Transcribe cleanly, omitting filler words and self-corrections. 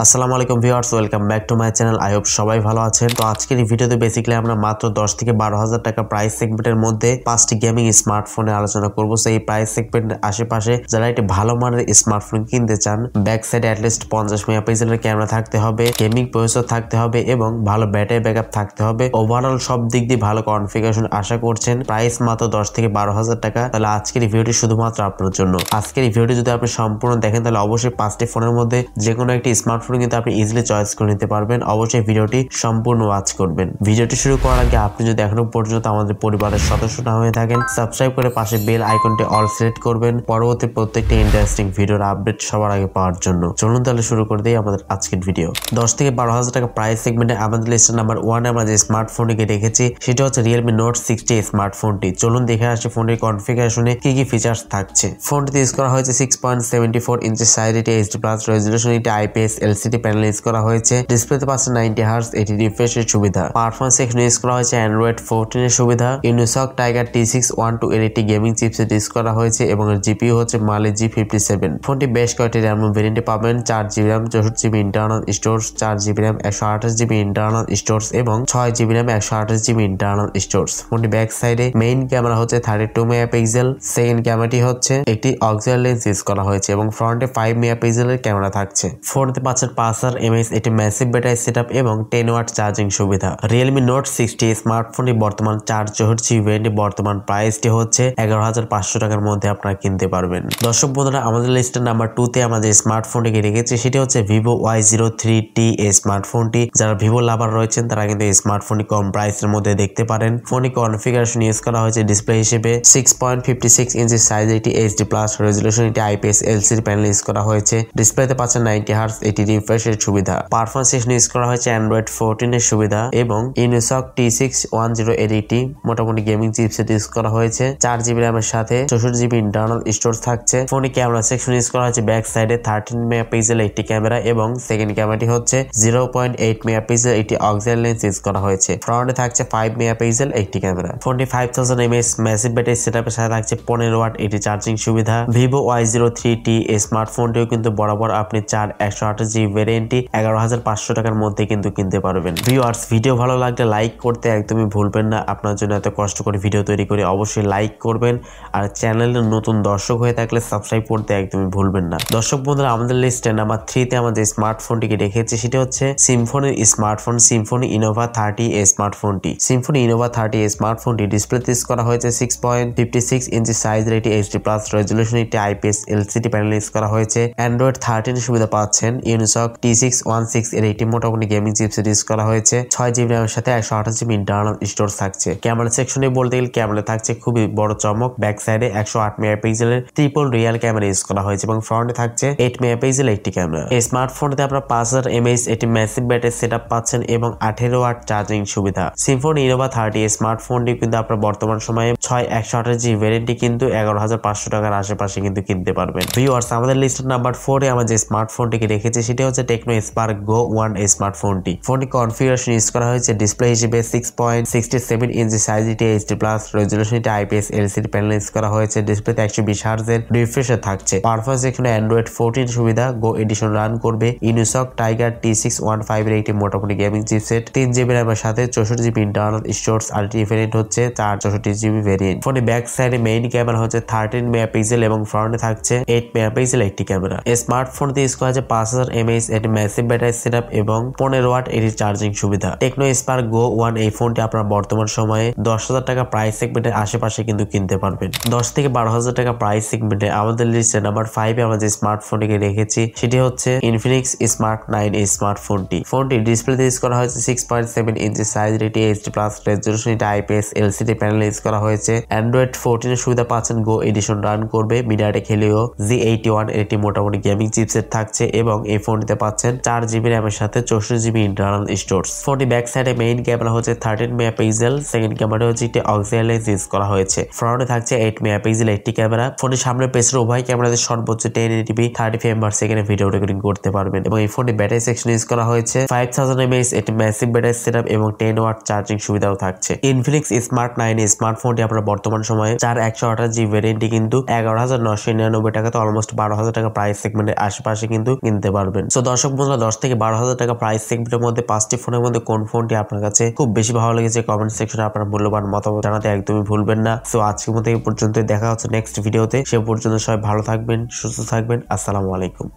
আসসালামু আলাইকুম viewers, welcome back to my channel. I hope সবাই ভালো আছেন। তো আজকের এই ভিডিওতে বেসিক্যালি আমরা মাত্র 10 থেকে 12,000 টাকা প্রাইস সেগমেন্টের মধ্যে 5টি গেমিং স্মার্টফোনে আলোচনা করব। সো এই প্রাইস সেগমেন্টের আশেপাশে যারা একটি ভালো মানের স্মার্টফোন কিনতে চান, ব্যাক সাইডে অ্যাটলিস্ট 50 মেগাপিক্সেলের ক্যামেরা থাকতে হবে, গেমিং প্রসেসর থাকতে হবে এবং ভালো ব্যাটারি ব্যাকআপ থাকতে হবে। ওভারঅল সব দিক দিয়ে ভালো কনফিগারেশন আশা করছেন। প্রাইস মাত্র 10 থেকে 12,000 টাকা। তাহলে আজকের এই ভিডিওটি শুধুমাত্র আপনার জন্য। আজকের এই ভিডিওটি যদি আপনি সম্পূর্ণ দেখেন তাহলে অবশ্যই 5টি ফোনের মধ্যে যে কোনো একটি স্মার্টফোন কিন্তু আপনি ইজিলি চয়েস করে নিতে পারবেন। অবশ্যই ভিডিওটি সম্পূর্ণ ওয়াচ করবেন। ভিডিওটি শুরু করার আগে আপনি যদি এখনো পর্যন্ত আমাদের পরিবারের সদস্য না হয়ে থাকেন, সাবস্ক্রাইব করে পাশে বেল আইকনটি অল সিলেক্ট করবেন পরবর্তী প্রত্যেকটি ইন্টারেস্টিং ভিডিওর আপডেট সবার আগে পাওয়ার জন্য। চলুন তাহলে শুরু করে দিই আমাদের আজকের ভিডিও। 10 থেকে 12,000 টাকা প্রাইস সেগমেন্টে আমাদের লিস্টের নাম্বার 1 আমরা যে স্মার্টফোনটিকে রেখেছি সেটা হচ্ছে Realme Note 60 স্মার্টফোনটি। চলুন দেখে আসি ফোনটির কনফিগারেশনে কি কি ফিচার্স থাকছে। ফোনটিতে ইউজ করা হয়েছে 6.74 ইঞ্চি সাইজ, এটি HD+ রেজোলিউশন, এটি IPS LCD প্যানেল ইউজ করা হয়েছে। ডিসপ্লেতে পাচ্ছেন 90 হার্টজ, এটি রিফ্রেশের সুবিধা। পারফরম্যান্স সেকশনে ইউজ করা হয়েছে Android 14 এর সুবিধা। Unisoc Tiger T612 এর একটি গেমিং চিপসেট ইউজ করা হয়েছে এবং এর জিপিইউ হচ্ছে Mali G57। ফোনটি বেশ কয়েকটি র্যাম ভেরিয়েন্টে পাবেন, 4GB RAM 64GB internal storage, 4GB RAM 128GB internal storage এবং 6GB RAM 128GB internal storage. ফোনটি ব্যাক সাইডে মেইন ক্যামেরা হচ্ছে 32 মেগাপিক্সেল, সেকেন্ড ক্যামেরাটি হচ্ছে একটি অক্সিলারি লেন্স ইউজ করা হয়েছে এবং ফ্রন্টে 5 মেগাপিক্সেলের ক্যামেরা থাকছে। ফোনটিতে পাচ্ছেন 5000 mAh এটি ম্যাসিভ ব্যাটারি সেটআপ এবং 10 ওয়াট চার্জিং সুবিধা। Realme Note 60 স্মার্টফোনটি বর্তমান 464GB ভেরিয়েন্টে বর্তমান প্রাইসটি হচ্ছে 11,500 টাকার মধ্যে আপনারা কিনতে পারবেন। দর্শক বন্ধুরা, আমাদের লিস্টের নাম্বার 2 তে আমরা যে স্মার্টফোনটিকে রেখেছি সেটি হচ্ছে Vivo Y03T স্মার্টফোনটি। যারা ভিভো লাভার রয়েছেন তারা কিন্তু এই স্মার্টফোনটি কম প্রাইসের মধ্যে দেখতে পারেন। ফোনটি কনফিগারেশন ইউজ করা হয়েছে ডিসপ্লে হিসেবে 6.56 ইঞ্চি সাইজ, এটি HD+ রেজোলিউশন, এটি IPS LCD প্যানেল ইউজ করা হয়েছে। ডিসপ্লেতে পাচ্ছেন 90 হার্টজ, এটি রিফ্রেশের সুবিধা। পারফরম্যান্স সেকশনে ইউজ করা হয়েছে Android 14 এর সুবিধা এবং Unisoc T610 এর একটি মোটামুটি গেমিং চিপসেট ইউজ করা হয়েছে। 4GB RAM এর সাথে 64GB ইন্টারনাল স্টোরেজ থাকছে। ফোনে ক্যামেরা সেকশন ইউজ করা হয়েছে ব্যাক সাইডে 13 মেগাপিক্সেল একটি ক্যামেরা এবং সেকেন্ড ক্যামেরাটি হচ্ছে 0.8 মেগাপিক্সেল, একটি অক্সিলারি লেন্স ইউজ করা হয়েছে। ফ্রন্টে থাকছে 5 মেগাপিক্সেল একটি ক্যামেরা। ফোনটি 5000 mAh ম্যাসিভ ব্যাটারি সেটআপের সাথে থাকছে 15 ওয়াট এটি চার্জিং সুবিধা। Vivo Y03T স্মার্টফোনটিও কিন্তু বরাবর আপনি 128GB ভেরিয়েন্টটি 11,500 টাকার মধ্যে কিন্তু কিনতে পারবেন। ভিউয়ার্স, ভিডিও ভালো লাগলে লাইক করতে একদমই ভুলবেন না। আপনার জন্য এত কষ্ট করে ভিডিও তৈরি করে অবশ্যই লাইক করবেন আর চ্যানেলের নতুন দর্শক হয়ে থাকলে সাবস্ক্রাইব করতে একদমই ভুলবেন না। দর্শক বন্ধুরা, আমাদের লিস্টে নাম্বার 3 তে আমাদের স্মার্টফোনটিকে রেখেছি সেটা হচ্ছে সিম্ফনির স্মার্টফোন Symphony Innova 30 স্মার্টফোনটি। Symphony Innova 30 স্মার্টফোনটি ডিসপ্লেতে ইউজ করা হয়েছে 6.56 ইঞ্চি সাইজের, এটি HD+ রেজোলিউশন, এটি IPS LCD প্যানেল ইউজ করা হয়েছে। Android 13 সুবিধা পাচ্ছেন। Unisoc T616 এর একটি মোটামুটি গেমিং চিপসেট ইউজ করা হয়েছে। 6GB RAM এর সাথে 128GB ইন্টারনাল স্টোরেজ থাকছে। ক্যামেরা সেকশনে বলতে গেলে ক্যামেরা থাকছে খুবই বড় চমক। ব্যাক সাইডে 108 মেগাপিক্সেলের ট্রিপল রিয়াল ক্যামেরা ইউজ করা হয়েছে এবং ফ্রন্টে থাকছে 8 মেগাপিক্সেল একটি ক্যামেরা। এই স্মার্টফোনটিতে আপনারা 5000 mAh এটি ম্যাসিভ ব্যাটারি সেটআপ পাচ্ছেন এবং 18 ওয়াট চার্জিং সুবিধা। Symphony Innova 30 স্মার্টফোনটি কিন্তু আপনারা বর্তমান সময়ে 128GB ভেরিয়েন্টটি কিন্তু 11,500 টাকার আশেপাশে কিন্তু কিনতে পারবেন। ভিউয়ার্স, আমাদের লিস্টের নাম্বার 4 এ আমরা যে স্মার্টফোনটিকে রেখেছি সেটি হচ্ছে Tecno Spark Go 1 স্মার্টফোনটি। ফোনটি কনফিগারেশন ইউজ করা হয়েছে ডিসপ্লে হিসেবে 6.67 ইঞ্চি সাইজ, এটি HD+ রেজোলিউশন, এটি IPS LCD প্যানেল ইউজ করা হয়েছে। ডিসপ্লেতে 120 হার্টজের রিফ্রেশার থাকছে। পারফরম্যান্স এখানে Android 14 সুবিধা, Go এডিশন রান করবে। Unisoc Tiger T615 এর একটি মোটামুটি গেমিং চিপসেট, 3GB RAM এর সাথে 64GB internal storage, ultimate variant হচ্ছে 464GB ভেরিয়েন্ট। ফোনে ব্যাক সাইডে মেইন ক্যামেরা হচ্ছে 13 মেগাপিক্সেল এবং ফ্রন্টে থাকছে 8 মেগাপিক্সেল একটি ক্যামেরা। এই স্মার্টফোনটি ইউজ করা হয়েছে 5000 mAh এটি ম্যাসিভ ব্যাটারি সেটআপ এবং 15 ওয়াট এটি চার্জিং সুবিধা। Tecno Spark Go 1 এই ফোনটি আপনারা বর্তমান সময়ে 10,000 টাকা প্রাইস সেগমেন্টের আশেপাশে কিন্তু কিনতে পারবেন। 10 থেকে 12,000 টাকা প্রাইস সেগমেন্টে আমাদের লিস্টে নাম্বার 5 এ আমরা যে স্মার্টফোনটিকে রেখেছি সেটি হচ্ছে Infinix Smart 9 এই স্মার্টফোনটি। ফোনটি ডিসপ্লেতে ইউজ করা হয়েছে 6.7 ইঞ্চি সাইজ, এটি HD+ রেজোলিউশন, এটি IPS LCD প্যানেল ইউজ করা হয়েছে। Android 14 এর সুবিধা পাচ্ছেন, Go এডিশন রান করবে। MediaTek Helio G81 এর একটি মোটামুটি গেমিং চিপসেট থাকছে এবং এই ফোনটিতে পাচ্ছেন 4GB RAM এর সাথে 64GB ইন্টারনাল স্টোরেজ। ফোনটি ব্যাক সাইডে মেইন ক্যামেরা হচ্ছে 13 মেগাপিক্সেল, সেকেন্ড ক্যামেরা হচ্ছে একটি অক্সিলারি লেন্স ইউজ করা হয়েছে। ফ্রন্টে থাকছে 8 মেগাপিক্সেল একটি ক্যামেরা। ফোনের সামনে পেছনে উভয় ক্যামেরাতে সর্বোচ্চ 1080p 30 ফ্রেম/সেকেন্ডে ভিডিও রেকর্ডিং করতে পারবেন এবং এই ফোনটি ব্যাটারি সেকশন ইউজ করা হয়েছে 5000 mAh এটি ম্যাসিভ ব্যাটারি সেটআপ এবং 10 ওয়াট চার্জিং সুবিধাও থাকছে। Infinix Smart 9 স্মার্টফোনটি আপনারা বর্তমান সময়ে 128GB ভেরিয়েন্টটি কিন্তু 11,999 টাকা, তো অলমোস্ট 12,000 টাকা প্রাইস সেগমেন্টের আশেপাশে কিন্তু কিনতে পারবেন। পারবেন। তো দর্শক বন্ধুরা 10 থেকে 12,000 টাকা প্রাইস সেগমেন্টের মধ্যে 5টি ফোনের মধ্যে কোন ফোনটি আপনার কাছে খুব বেশি ভালো লেগেছে কমেন্ট সেকশনে আপনার মূল্যবান মতামত জানাতে একদমই ভুলবেন না। তো আজকের মতো এই পর্যন্ত, দেখা হচ্ছে নেক্সট ভিডিওতে। সে পর্যন্ত সবাই ভালো থাকবেন, সুস্থ থাকবেন। আসসালামু আলাইকুম।